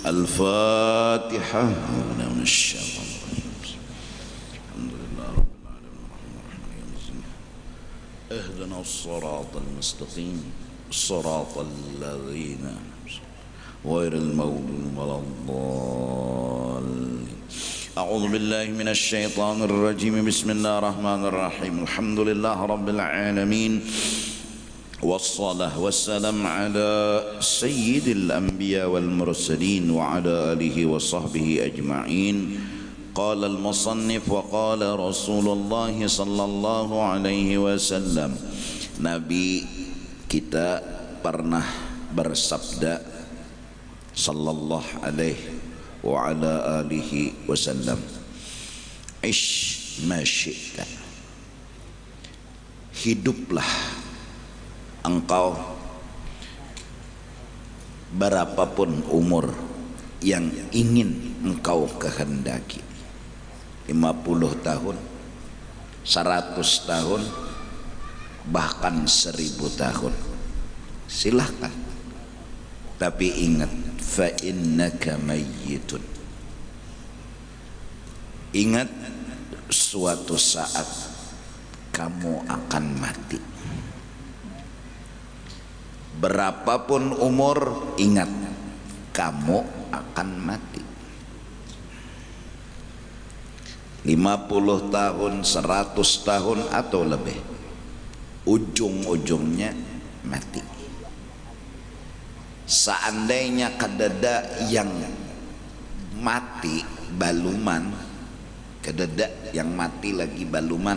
الفاتحة. من الشيطان الرجيم. الحمد لله رب العالمين الرحمن الرحيم. اهدنا الصراط المستقيم صراط الذين غير المغضوب ولا الضالين. أعوذ بالله من الشيطان الرجيم. بسم الله الرحمن الرحيم. الحمد لله رب العالمين والصلاة والسلام على سيد الأنبياء والمرسلين وعلى آله وصحبه أجمعين. قال المصنف وقال رسول الله صلى الله عليه وسلم. Nabi kita pernah bersabda sallallahu alaihi wa ala alihi wasallam, ish ma syi'ta, hiduplah engkau berapapun umur yang ingin engkau kehendaki, 50 tahun, 100 tahun, bahkan 1000 tahun, silahkan. Tapi ingat, fa innaka mayyitun. Ingat, suatu saat kamu akan mati. Berapapun umur, ingat, kamu akan mati. 50 tahun, 100 tahun atau lebih, ujung-ujungnya mati. Seandainya kededa yang mati baluman, kededa yang mati lagi baluman,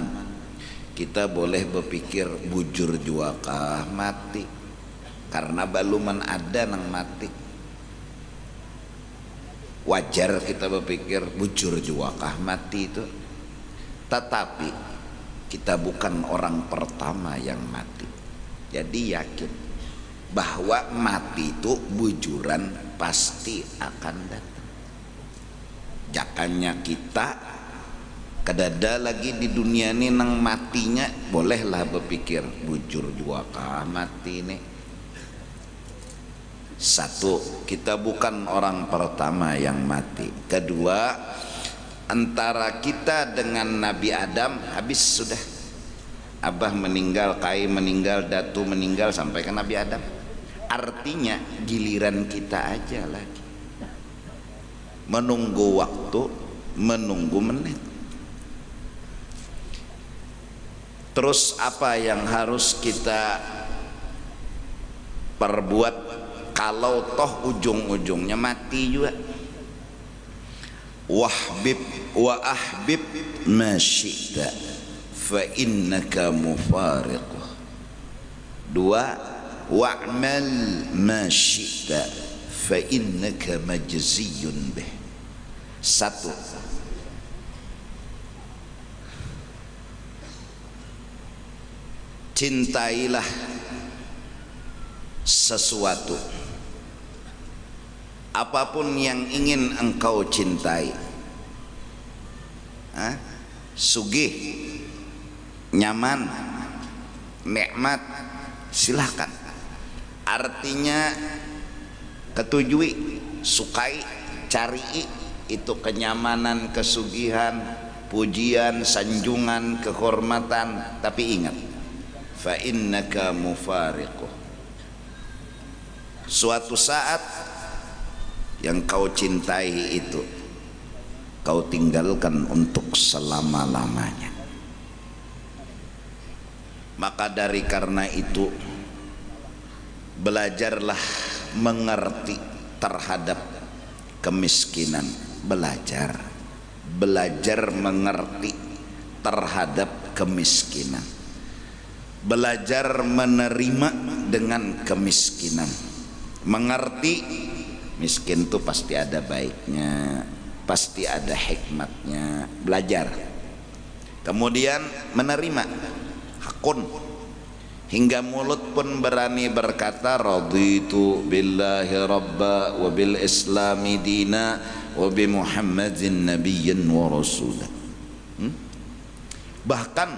kita boleh berpikir bujur jua kah mati, karena baluman ada nang mati. Wajar kita berpikir bujur jua kah mati itu. Tetapi kita bukan orang pertama yang mati. Jadi yakin bahwa mati itu bujuran pasti akan datang. Jakanya kita kedada lagi di dunia ini nang matinya, bolehlah berpikir bujur jua kah mati ini. Satu, kita bukan orang pertama yang mati. Kedua, antara kita dengan Nabi Adam habis sudah. Abah meninggal, Kai meninggal, Datu meninggal, sampai ke Nabi Adam. Artinya giliran kita aja lagi, menunggu waktu, menunggu menit. Terus apa yang harus kita perbuat kalau toh ujung-ujungnya mati juga? Wahbib wa ahbib ma syi'ta fa innaka mufariquh. Dua, wa'mal ma syi'ta fa innaka majziyun bih. Satu, cintailah sesuatu, apapun yang ingin engkau cintai. Sugih, nyaman, nikmat, silahkan. Artinya ketujui, sukai, cari itu kenyamanan, kesugihan, pujian, sanjungan, kehormatan. Tapi ingat, fa innaka mufariquh. Suatu saat yang kau cintai itu kau tinggalkan untuk selama-lamanya. Maka dari karena itu, belajarlah mengerti terhadap kemiskinan. Belajar mengerti terhadap kemiskinan. Belajar menerima dengan kemiskinan. Mengerti miskin itu pasti ada baiknya, pasti ada hikmatnya. Belajar, kemudian menerima hakun, hingga mulut pun berani berkata raditu billahi rabba wa bil islami dina wa bi muhammadin nabiyyan wa rasulah. Bahkan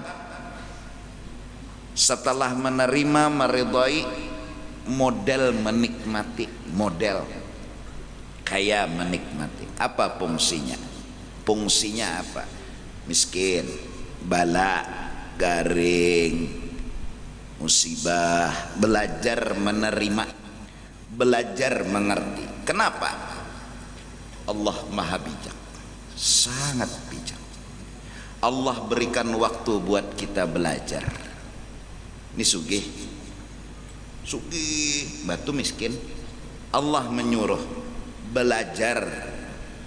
setelah menerima, meridhai, model menikmati, model kaya menikmati. Apa fungsinya? Fungsinya apa? Miskin, bala, garing, musibah, belajar menerima, belajar mengerti. Kenapa? Allah maha bijak, sangat bijak. Allah berikan waktu buat kita belajar. Ini sugih, batu miskin. Allah menyuruh belajar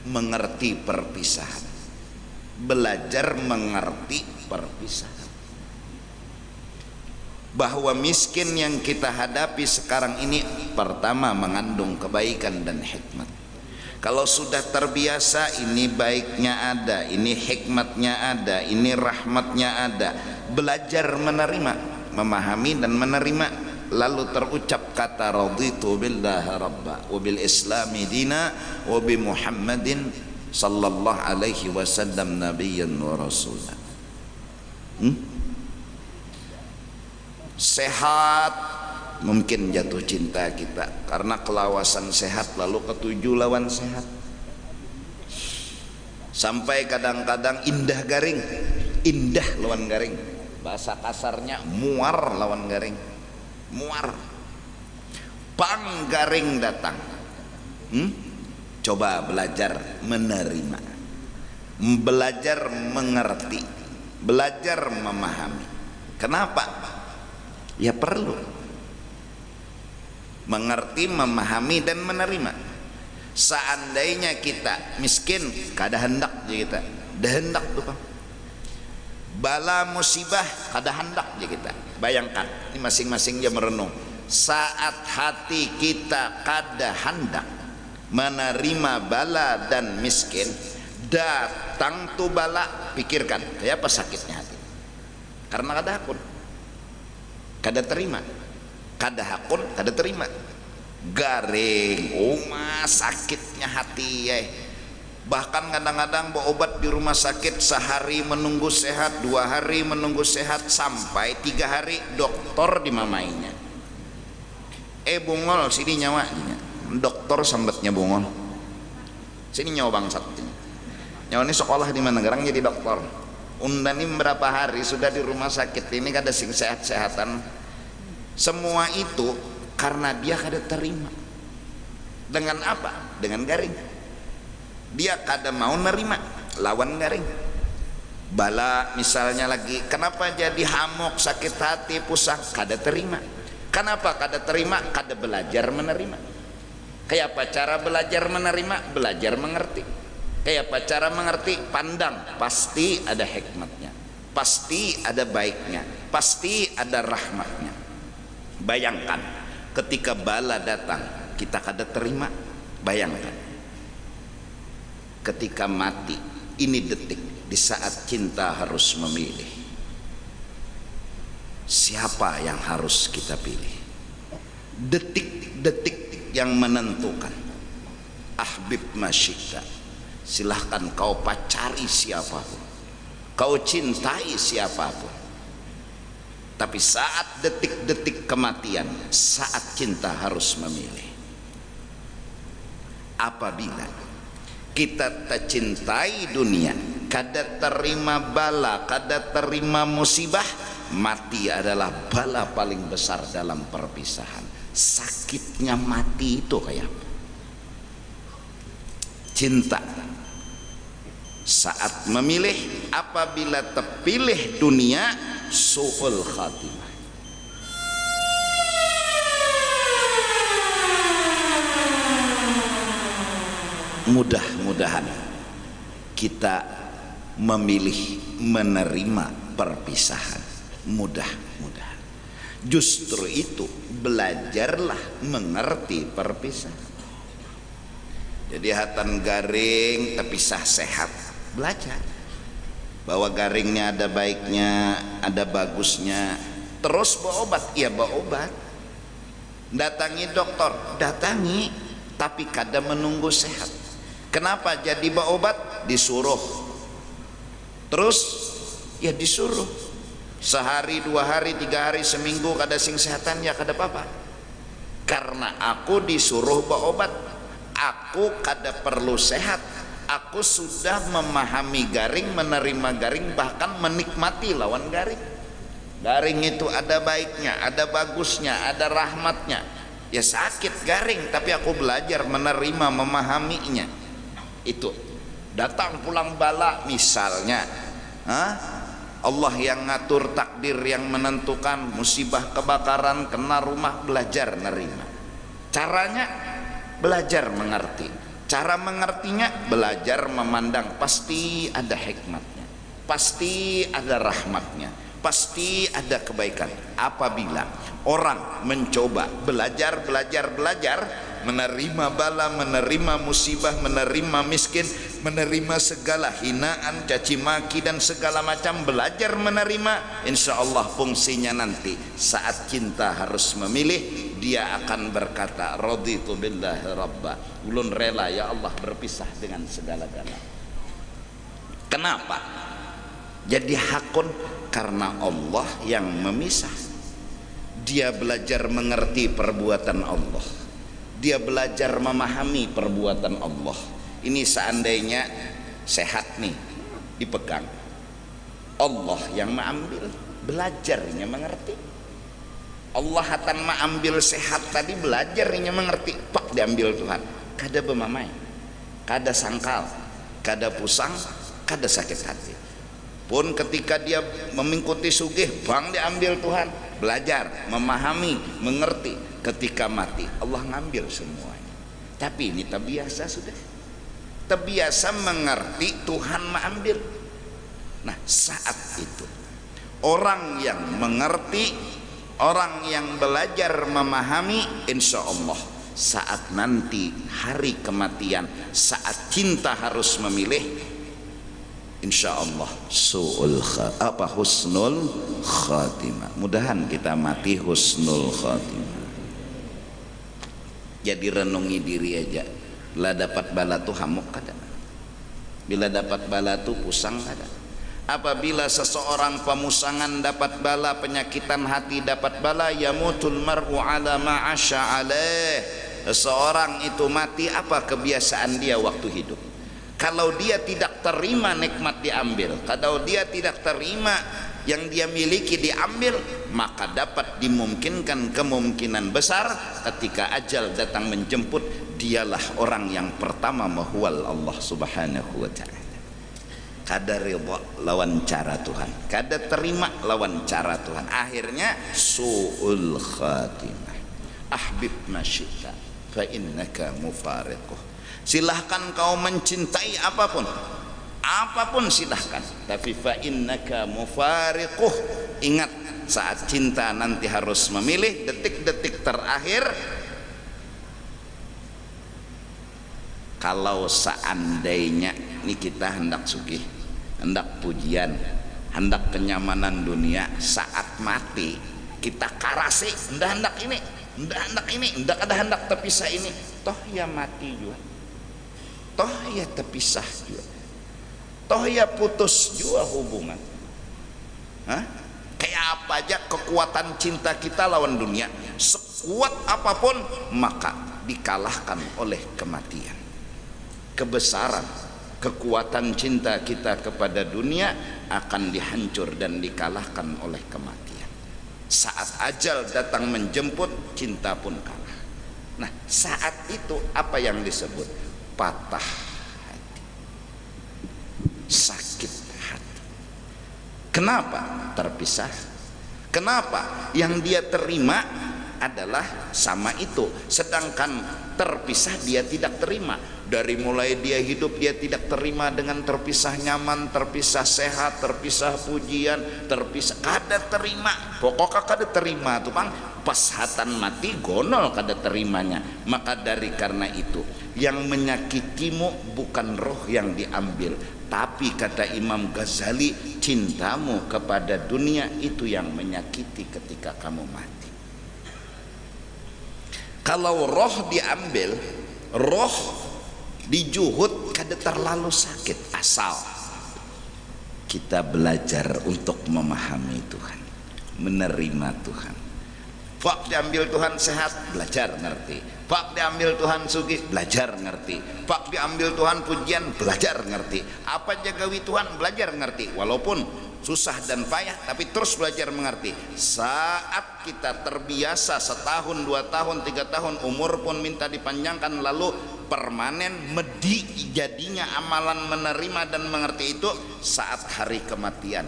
mengerti perpisahan, belajar mengerti perpisahan. Bahwa miskin yang kita hadapi sekarang ini pertama mengandung kebaikan dan hikmat. Kalau sudah terbiasa, ini baiknya ada, ini hikmatnya ada, ini rahmatnya ada. Belajar menerima, memahami dan menerima, lalu terucap kata raditu billahi rabba wa bil islami dina wa bi Muhammadin sallallahu alaihi wasallam nabiyyan wa rasulah. Sehat, mungkin jatuh cinta kita karena kelawasan sehat, lalu ketujuh lawan sehat. Sampai kadang-kadang indah garing, indah lawan garing, bahasa kasarnya muar lawan garing, muar. Pang garing datang. Coba belajar menerima, belajar mengerti, belajar memahami. Kenapa? Ya perlu mengerti, memahami dan menerima. Seandainya kita miskin, kada hendak je kita, dah hendak tuh Bang. Bala musibah kada hendak je kita. Bayangkan, ini masing-masing dia merenung. Saat hati kita kada hendak menerima bala dan miskin, datang tuh bala, pikirkan, kayak apa sakitnya hati? Karena kada hakun, kada terima. Kada hakun, kada terima, garing, sakitnya hati ya. Bahkan kadang-kadang berobat di rumah sakit, sehari menunggu sehat, 2 hari menunggu sehat, sampai 3 hari dokter dimamainya. Bungol sini nyawa, dokter sambatnya bungol, sini nyawa bangsat. Nyawa ini sekolah di mana garang jadi dokter. Undani berapa hari sudah di rumah sakit ini kada sing sehat-sehatan. Semua itu karena dia kada terima. Dengan apa? Dengan garing. Dia kada mau nerima, lawan garing. Bala misalnya lagi, kenapa jadi hamok, sakit hati, pusing, kada terima. Kenapa kada terima? Kada belajar menerima. Kayak apa cara belajar menerima? Belajar mengerti. Kayak apa cara mengerti? Pandang, pasti ada hikmatnya, pasti ada baiknya, pasti ada rahmatnya. Bayangkan ketika bala datang kita kada terima. Bayangkan ketika mati, ini detik di saat cinta harus memilih. Siapa yang harus kita pilih? Detik-detik yang menentukan. Ahbib masyika, silahkan kau pacari siapapun, kau cintai siapapun, tapi saat detik-detik kematian, saat cinta harus memilih. Apabila kita tercintai dunia, kada terima bala, kada terima musibah, mati adalah bala paling besar dalam perpisahan. Sakitnya mati itu kayak apa? Cinta saat memilih, apabila terpilih dunia, su'ul khatimah. Mudah-mudahan kita memilih menerima perpisahan. Mudah-mudahan. Justru itu, belajarlah mengerti perpisahan. Jadi hatan garing terpisah sehat, belajar bahwa garingnya ada baiknya, ada bagusnya. Terus berobat, ya berobat. Datangi dokter, datangi, tapi kada menunggu sehat. Kenapa jadi berobat? Disuruh. Terus ya disuruh. Sehari, 2 hari, 3 hari, seminggu kada sing sehatan, ya kada apa-apa. Karena aku disuruh berobat. Aku kada perlu sehat, aku sudah memahami garing, menerima garing, bahkan menikmati lawan garing. Garing itu ada baiknya, ada bagusnya, ada rahmatnya. Ya sakit garing, tapi aku belajar menerima, memahaminya. Itu datang pulang bala misalnya, Allah yang ngatur, takdir yang menentukan, musibah kebakaran, kena rumah, belajar nerima. Caranya belajar mengerti, cara mengertinya belajar memandang, pasti ada hikmatnya, pasti ada rahmatnya, pasti ada kebaikan. Apabila orang mencoba belajar, menerima bala, menerima musibah, menerima miskin, menerima segala hinaan, caci maki dan segala macam, belajar menerima, insya Allah fungsinya nanti saat cinta harus memilih, dia akan berkata raditu billahi rabba, ulun rela ya Allah berpisah dengan segala-gala. Kenapa jadi hakun? Karena Allah yang memisah. Dia belajar mengerti perbuatan Allah, dia belajar memahami perbuatan Allah. Ini seandainya sehat nih dipegang, Allah yang mengambil, belajarnya mengerti. Allah akan mengambil sehat tadi, belajarnya mengerti, pak diambil Tuhan. Kada bemamai, kada sangkal, kada pusang, kada sakit hati. Pun ketika dia mengikuti sugih, bang diambil Tuhan, belajar memahami, mengerti. Ketika mati Allah ngambil semuanya. Tapi ini terbiasa, sudah terbiasa mengerti, Tuhan mengambil. Nah saat itu orang yang mengerti, orang yang belajar memahami, insya Allah saat nanti hari kematian, saat cinta harus memilih, insya Allah husnul khatimah. Mudahan kita mati husnul khatimah. Jadi renungi diri aja. Bila dapat bala tuh hamuk kada, bila dapat bala tuh pusang kada. Apabila seseorang pemusangan dapat bala, penyakitan hati dapat bala, yamutul mar'u ala ma'asha alaih. Seseorang itu mati, apa kebiasaan dia waktu hidup? Kalau dia tidak terima nikmat diambil, kalau dia tidak terima yang dia miliki diambil, maka dapat dimungkinkan, kemungkinan besar ketika ajal datang menjemput, dialah orang yang pertama mahwal Allah subhanahu wa ta'ala. Kada ridha lawan cara Tuhan, kada terima lawan cara Tuhan, akhirnya su'ul khatimah. Ahbib masyita fa innaka mufariquh. Silahkan kau mencintai apapun, apapun silahkan, tapi fa innaka mufariquh. Ingat saat cinta nanti harus memilih, detik-detik terakhir. Kalau seandainya ini kita hendak sugih, hendak pujian, hendak kenyamanan dunia, saat mati kita karasi, hendak ini, hendak ada hendak terpisah ini, toh ya mati juga, toh ya terpisah juga, toh ya putus juga hubungan. Kayak apa aja kekuatan cinta kita lawan dunia, sekuat apapun, maka dikalahkan oleh kematian. Kebesaran, kekuatan cinta kita kepada dunia akan dihancur dan dikalahkan oleh kematian. Saat ajal datang menjemput, cinta pun kalah. Nah saat itu apa yang disebut? Patah hati, sakit hati. Kenapa terpisah? Kenapa? Yang dia terima adalah sama itu, sedangkan terpisah dia tidak terima. Dari mulai dia hidup dia tidak terima dengan terpisah nyaman, terpisah sehat, terpisah pujian, terpisah kada terima. Pokoknya kada terima tuh bang. Pas hatan mati gonol kada terimanya. Maka dari karena itu yang menyakitimu bukan roh yang diambil, tapi kata Imam Ghazali, cintamu kepada dunia itu yang menyakiti ketika kamu mati. Kalau roh diambil, roh dijuhud kada terlalu sakit, asal kita belajar untuk memahami Tuhan, menerima Tuhan. Pak diambil Tuhan sehat, belajar ngerti. Pak diambil Tuhan sugih, belajar ngerti. Pak diambil Tuhan pujian, belajar ngerti. Apa jagawi Tuhan, belajar ngerti. Walaupun susah dan payah, tapi terus belajar mengerti. Saat kita terbiasa setahun, 2 tahun, 3 tahun, umur pun minta dipanjangkan, lalu permanen medi jadinya amalan menerima dan mengerti itu saat hari kematian.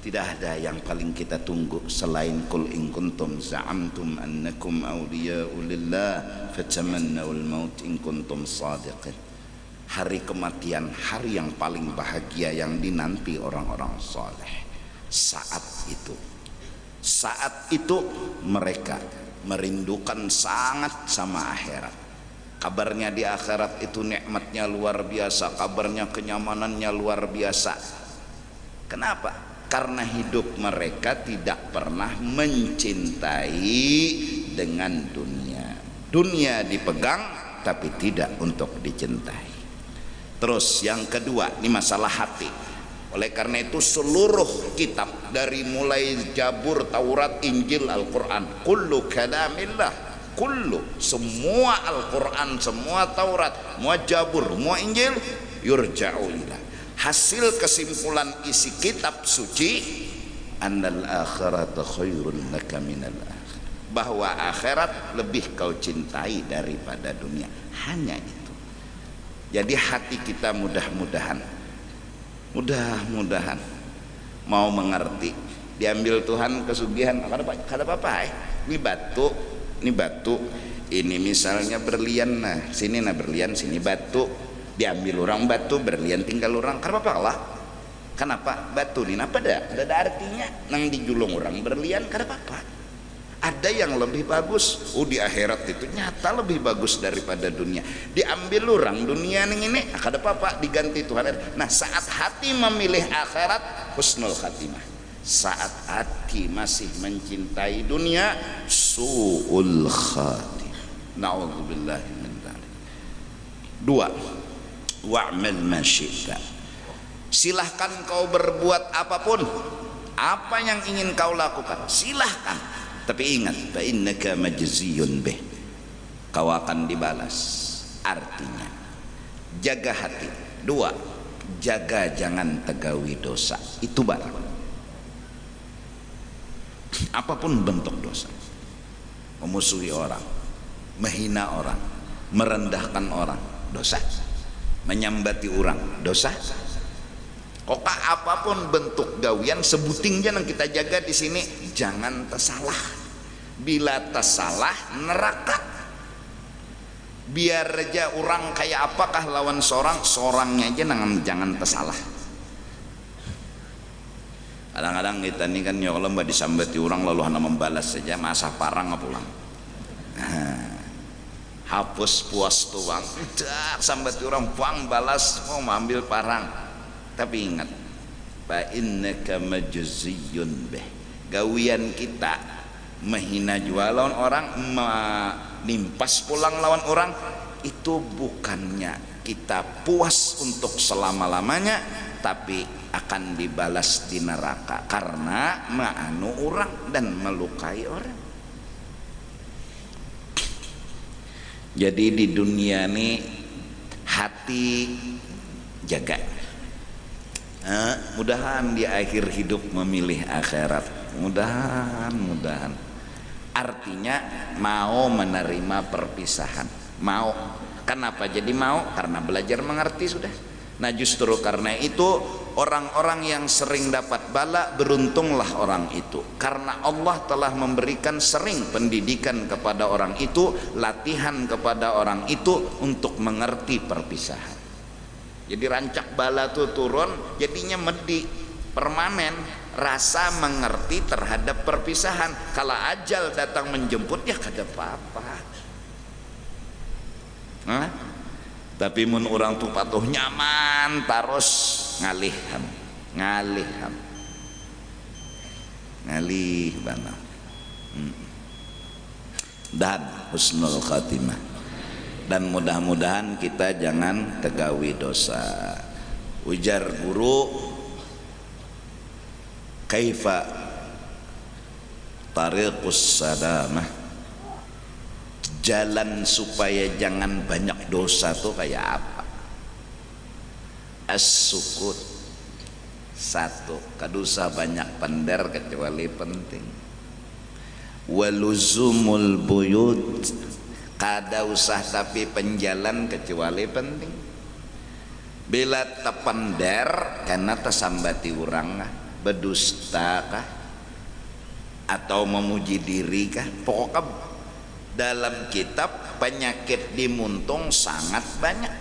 Tidak ada yang paling kita tunggu selain qul in kuntum za'amtum annakum awliya'u lillah fatamannawul maut in kuntum shadiqin. Hari kematian, hari yang paling bahagia yang dinanti orang-orang soleh. Saat itu mereka merindukan sangat sama akhirat. Kabarnya di akhirat itu nikmatnya luar biasa, kabarnya kenyamanannya luar biasa. Kenapa? Karena hidup mereka tidak pernah mencintai dengan dunia. Dunia dipegang tapi tidak untuk dicintai. Terus yang kedua, ini masalah hati. Oleh karena itu seluruh kitab dari mulai Zabur, Taurat, Injil, Al-Quran, kullu kalamillah, kullu, semua Al-Quran, semua Taurat, semua Zabur, semua Injil, yurja'u ilah. Hasil kesimpulan isi kitab suci, annal akhirata khairun laka minal akhir, bahwa akhirat lebih kau cintai daripada dunia. Hanya itu. Jadi hati kita mudah-mudahan mau mengerti. Diambil Tuhan kesugihan, kada apa-apa. Ini batu, ini misalnya berlian, nah sini nah berlian, sini batu. Diambil orang batu, berlian tinggal orang, kenapa lah? Kenapa batu ini apa ada artinya? Nang dijulung orang berlian, kenapa apa? Ada yang lebih bagus. Di akhirat itu nyata lebih bagus daripada dunia. Diambil orang dunia ini, kada apa-apa, diganti Tuhan. Nah saat hati memilih akhirat, husnul khatimah. Saat hati masih mencintai dunia, su'ul khatimah. Na'udzubillahi min dzalik. 2. Wa'mal ma syi'ta. Silahkan kau berbuat apapun, apa yang ingin kau lakukan, silahkan. Tapi ingat, fa innaka majziyun bih, kau akan dibalas. Artinya jaga hati. 2, jaga jangan tegawi dosa. Itu barang apapun bentuk dosa, memusuhi orang, menghina orang, merendahkan orang, dosa. Menyambati orang, dosa. Koka apapun bentuk gawian, sebutingnya yang kita jaga di sini, jangan tersalah. Bila tersalah, neraka. Biar aja orang kayak apakah lawan sorangnya aja jangan tersalah. Kadang-kadang kita ini kan ya kalau mbak disambati orang lalu hanya membalas saja, masa parang pulang. Hapus puas tuang, udah sambat orang puang balas mau ambil parang. Tapi ingat, fa innaka majziyun bih, gawian kita menghina jual lawan orang, menimpas pulang lawan orang, itu bukannya kita puas untuk selama-lamanya, tapi akan dibalas di neraka karena ma'anu orang dan melukai orang. Jadi di dunia ini hati jaga. Mudahan di akhir hidup memilih akhirat. Mudahan. Artinya mau menerima perpisahan. Mau. Kenapa jadi mau? Karena belajar mengerti sudah. Nah justru karena itu orang-orang yang sering dapat bala, beruntunglah orang itu, karena Allah telah memberikan sering pendidikan kepada orang itu, latihan kepada orang itu untuk mengerti perpisahan. Jadi rancak bala tuh turun, jadinya medi permanen rasa mengerti terhadap perpisahan. Kalau ajal datang menjemput ya kada apa-apa. Tapi mun orang tuh patuh nyaman terus ngalih bana. Dan husnul khatimah. Dan mudah-mudahan kita jangan tegawi dosa. Ujar guru, kaifa tariqus salamah, jalan supaya jangan banyak dosa tuh kayak apa? As-sukut, satu, kadusa banyak pender kecuali penting. Waluzumul buyut, kada usah tapi penjalan kecuali penting. Bila tepender karena tersambati orang kah, berdusta kah, atau memuji diri kah, pokoknya dalam kitab penyakit di muntung sangat banyak.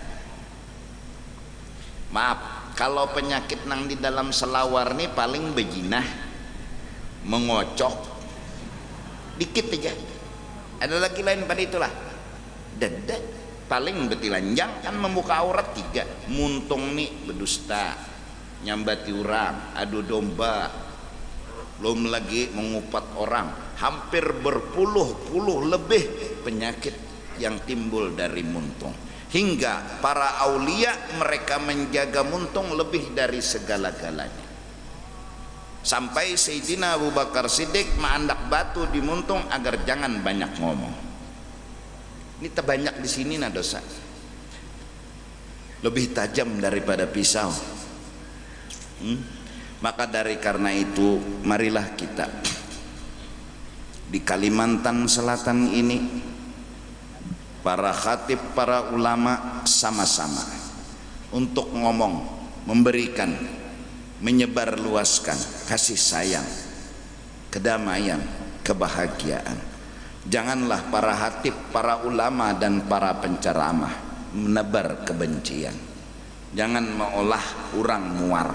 Maaf, kalau penyakit nang di dalam selawar nih paling bejinah, mengocok dikit aja. Ada lagi lain pada itulah. Dada paling betilanjang kan membuka aurat tiga. Muntung nih berdusta, nyambati orang, adu domba, belum lagi mengupat orang. Hampir berpuluh-puluh lebih penyakit yang timbul dari muntung. Hingga para aulia mereka menjaga muntung lebih dari segala-galanya. Sampai Sayyidina Abu Bakar Siddiq menandak batu di muntung agar jangan banyak ngomong. Ini terbanyak di sini nah dosa. Lebih tajam daripada pisau. Maka dari karena itu marilah kita di Kalimantan Selatan ini, para khatib, para ulama sama-sama untuk ngomong, memberikan, menyebarluaskan kasih sayang, kedamaian, kebahagiaan. Janganlah para khatib, para ulama dan para penceramah menebar kebencian. Jangan meolah orang muar,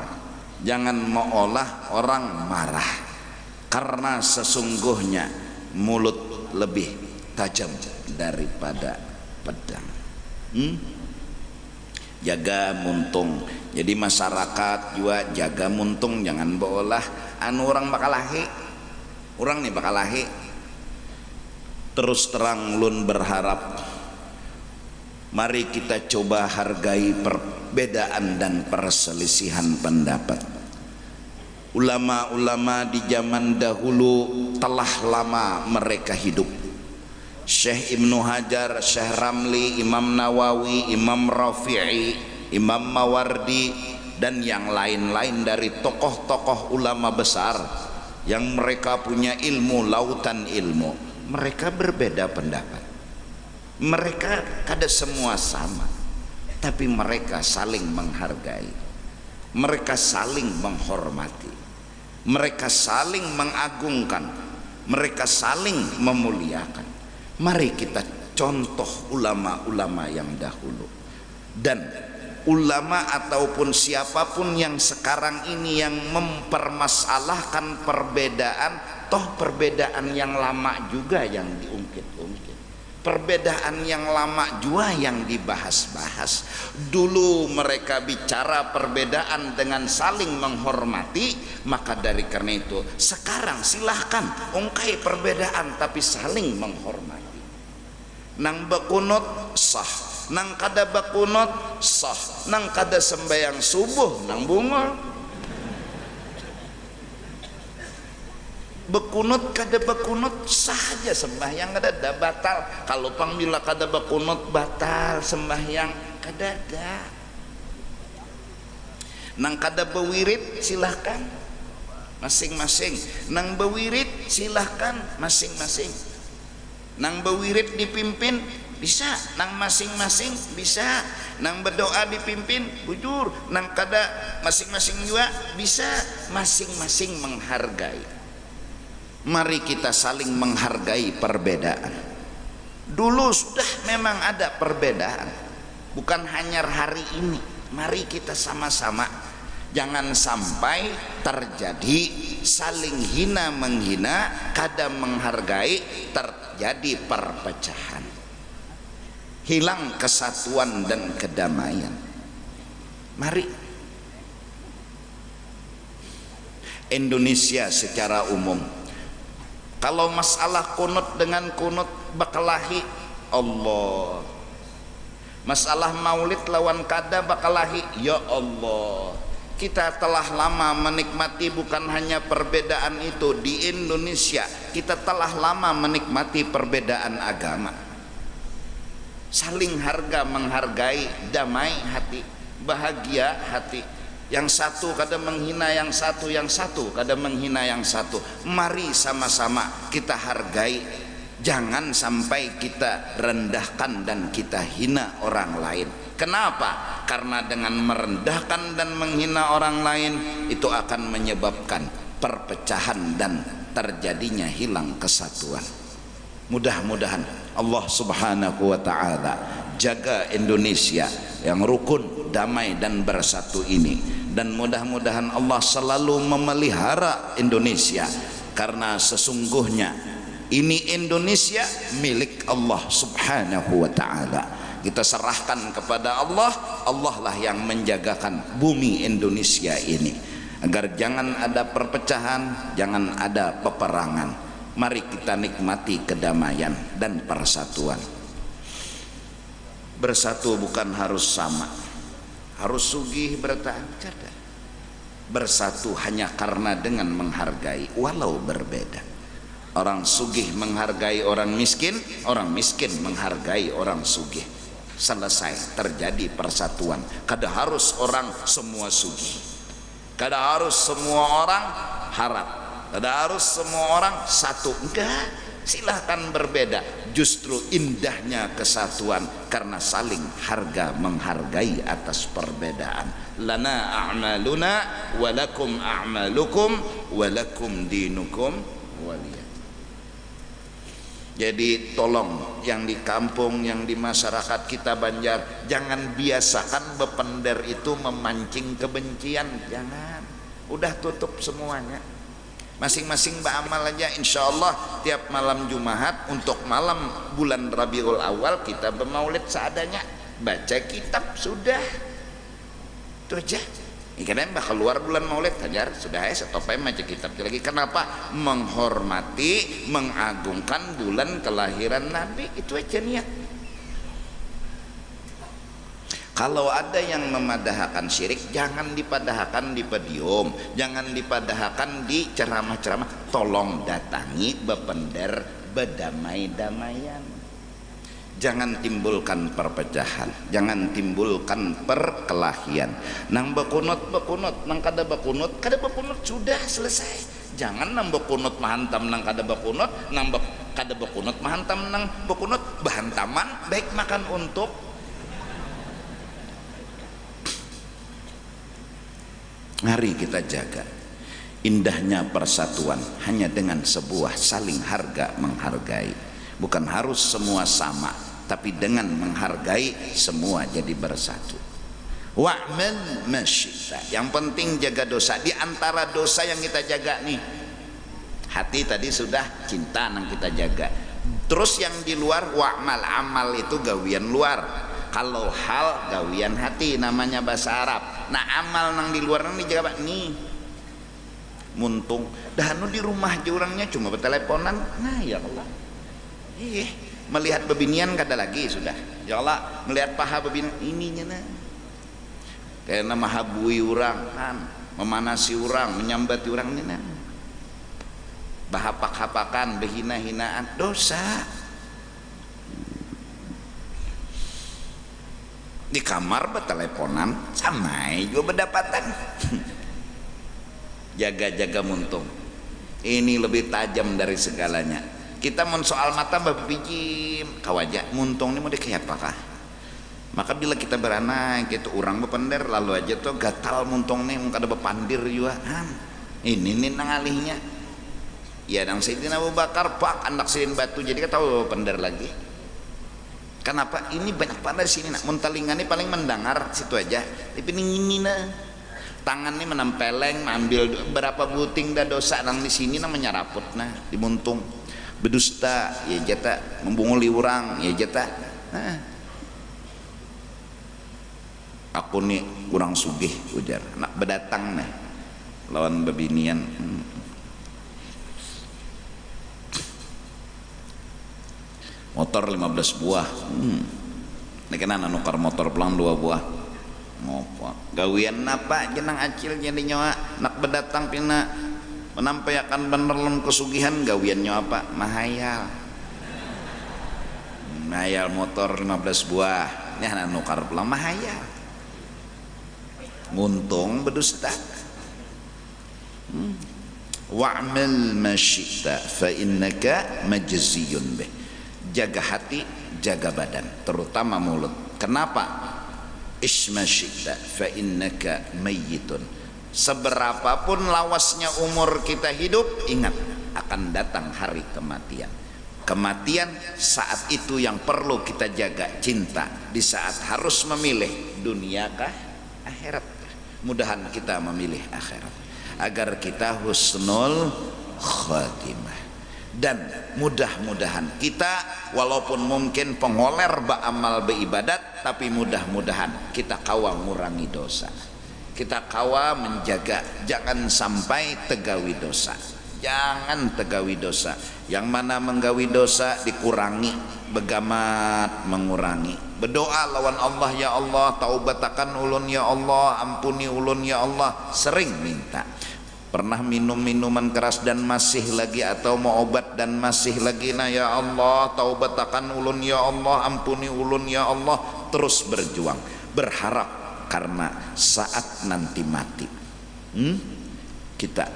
jangan meolah orang marah, karena sesungguhnya mulut lebih tajam daripada pedang. Jaga muntung. Jadi masyarakat juga jaga muntung, jangan beolah anu orang bakal lahi. Orang nih bakal lahi. Terus terang lun berharap mari kita coba hargai perbedaan dan perselisihan pendapat. Ulama-ulama di zaman dahulu telah lama mereka hidup. Syekh Ibnu Hajar, Syekh Ramli, Imam Nawawi, Imam Rafi'i, Imam Mawardi dan yang lain-lain dari tokoh-tokoh ulama besar yang mereka punya ilmu, lautan ilmu. Mereka berbeda pendapat. Mereka kada semua sama, tapi mereka saling menghargai. Mereka saling menghormati. Mereka saling mengagungkan. Mereka saling memuliakan. Mari kita contoh ulama-ulama yang dahulu. Dan ulama ataupun siapapun yang sekarang ini yang mempermasalahkan perbedaan, toh perbedaan yang lama juga yang diungkit-ungkit. Perbedaan yang lama juga yang dibahas-bahas. Dulu mereka bicara perbedaan dengan saling menghormati, maka dari karena itu sekarang silahkan ungkai perbedaan tapi saling menghormati. Nang bakunut sah, nang kada bakunut sah, nang kada sembahyang subuh nang bungol. Bekunut kada bekunut sah aja sembahyang kada ada batal. Kalau pangmila kada bekunut batal sembahyang kada ada. Nang kada bewirid silahkan masing-masing. Nang bewirid silahkan masing-masing. Nang bewirid dipimpin bisa, nang masing-masing bisa. Nang berdoa dipimpin bujur, nang kada masing-masing juga bisa. Masing-masing menghargai. Mari kita saling menghargai perbedaan. Dulu sudah memang ada perbedaan, bukan hanya hari ini. Mari kita sama-sama jangan sampai terjadi saling hina menghina, kada menghargai, terjadi perpecahan, hilang kesatuan dan kedamaian. Mari Indonesia secara umum, kalau masalah kunut dengan kunut bakalahi Allah, masalah maulid lawan kada bakalahi ya Allah, Kita telah lama menikmati bukan hanya perbedaan itu di Indonesia, kita telah lama menikmati perbedaan agama. Saling harga menghargai, damai hati, bahagia hati. Yang satu kadang menghina yang satu kadang menghina yang satu. Mari sama-sama kita hargai. Jangan sampai kita rendahkan dan kita hina orang lain. Kenapa? Karena dengan merendahkan dan menghina orang lain itu akan menyebabkan perpecahan dan terjadinya hilang kesatuan. Mudah-mudahan Allah Subhanahu wa ta'ala jaga Indonesia yang rukun, damai dan bersatu ini, dan mudah-mudahan Allah selalu memelihara Indonesia, karena sesungguhnya ini Indonesia milik Allah Subhanahu wa ta'ala. Kita serahkan kepada Allah, Allah lah yang menjagakan bumi Indonesia ini, agar jangan ada perpecahan, jangan ada peperangan. Mari kita nikmati kedamaian dan persatuan. Bersatu bukan harus sama, harus sugih bertanda. Bersatu hanya karena dengan menghargai walau berbeda. Orang sugih menghargai orang miskin menghargai orang sugih. Selesai, terjadi persatuan. Kada harus orang semua sugih, kada harus semua orang harap, kada harus semua orang satu. Enggak, silahkan berbeda. Justru indahnya kesatuan karena saling harga menghargai atas perbedaan. Lana a'maluna walakum a'malukum walakum dinukum waliyah. Jadi tolong yang di kampung, yang di masyarakat kita Banjar, jangan biasakan bepender itu memancing kebencian. Jangan, udah tutup semuanya. Masing-masing beramal aja. Insya Allah tiap malam Jumat untuk malam bulan Rabiul Awal kita bermaulid seadanya, baca kitab, sudah itu aja. Ikan bakal keluar bulan maulid hajar sudah ya, stop aja baca kitab lagi. Kenapa? Menghormati, mengagungkan bulan kelahiran Nabi, itu aja niat. Kalau ada yang memadahkan syirik, jangan dipadahkan di podium, jangan dipadahkan di ceramah-ceramah. Tolong datangi bepender bedamai-damaian. Jangan timbulkan perpecahan, jangan timbulkan perkelahian. Nang bekunut, nang kada bekunut sudah selesai. Jangan nang bekunut mahantam nang kada bekunut, nang kada bekunut mahantam nang bekunut. Bahantaman baik makan untuk. Mari kita jaga indahnya persatuan hanya dengan sebuah saling harga menghargai. Bukan harus semua sama, tapi dengan menghargai semua jadi bersatu. Wa'mal masyita. Yang penting jaga dosa. Di antara dosa yang kita jaga nih, hati tadi sudah, cinta nang kita jaga. Terus yang di luar, wa'mal, amal itu gawian luar. Kalau hal gawian hati, namanya bahasa Arab. Nah amal nang di luar nang dijaga nih. Muntung dahanu di rumah aja orangnya cuma berteleponan. Nah ya Allah, melihat bebinian kada lagi sudah. Ya Allah, melihat paha bebinian ininya nah. Karena mahabui orang kan, memanasi orang, menyambati orang ini nah. Bahapak-hapakan, behina-hinaan, dosa. Di kamar berteleponan, sama juga berdapatan. Jaga-jaga muntung. Ini lebih tajam dari segalanya. Kita mensoal mata babijim kawajak muntung ini mau dikayak apakah? Maka bila kita beranak gitu orang bepender lalu aja tuh gatal muntung nih muka ada bepandir juga. Ini nang alihnya. Ya nang Sayyidina Abu Bakar pak anak silin batu jadi kita tahu bepender lagi. Kenapa? Ini banyak pada sini nak muntalingan ini paling mendengar situ aja. Tapi ini nah. Tangan ini menempeleng, ambil berapa buting dah dosa nang di sini namanya raput nah dimuntung. Berdusta ya jata, membunguli orang ya jata. Nah. Aku nih kurang sugih ujar, nak berdatang nih lawan bebinian. Motor 15 buah. Ini kena nukar motor pelang 2 buah. ngopo gawian napa jenang acil jadi nyawa nak berdatang pina menampayakan benerlem kesugihan gawian nyawa apa mahayal motor 15 buah nya anu karep lah mahayal nguntung bedusta wa'mal ma syi'ta fa innaka majziyun bih. Jaga hati, jaga badan, terutama mulut. Kenapa? Isma syi'ta fa innaka mayyitun. Seberapapun lawasnya umur kita hidup, ingat akan datang hari kematian. Kematian saat itu yang perlu kita jaga, cinta. Di saat harus memilih dunia kah akhirat. Mudahan kita memilih akhirat agar kita husnul khatimah. Dan mudah-mudahan kita walaupun mungkin pengoler ba'amal beribadat, tapi mudah-mudahan kita kawa ngurangi dosa, kita kawa menjaga jangan sampai tegawi dosa, jangan tegawi dosa. Yang mana menggawi dosa dikurangi, begamat mengurangi. Berdoa lawan Allah, ya Allah taubatakan ulun ya Allah, ampuni ulun ya Allah. Sering minta. Pernah minum minuman keras dan masih lagi, atau mau obat dan masih lagi, nah ya Allah taubatakan ulun ya Allah, ampuni ulun ya Allah. Terus berjuang, berharap karena saat nanti mati kita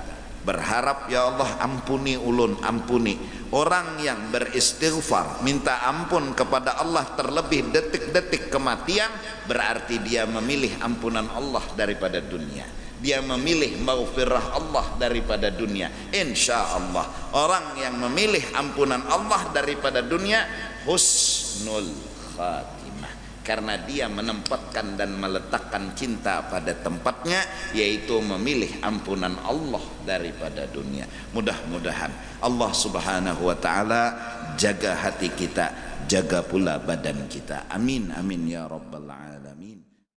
berharap ya Allah ampuni ulun, ampuni. Orang yang beristighfar minta ampun kepada Allah terlebih detik-detik kematian, berarti dia memilih ampunan Allah daripada dunia, dia memilih maghfirah Allah daripada dunia. Insya Allah orang yang memilih ampunan Allah daripada dunia husnul khatimah, karena dia menempatkan dan meletakkan cinta pada tempatnya, yaitu memilih ampunan Allah daripada dunia. Mudah-mudahan Allah subhanahu wa ta'ala jaga hati kita, jaga pula badan kita. Amin amin ya rabbal alamin.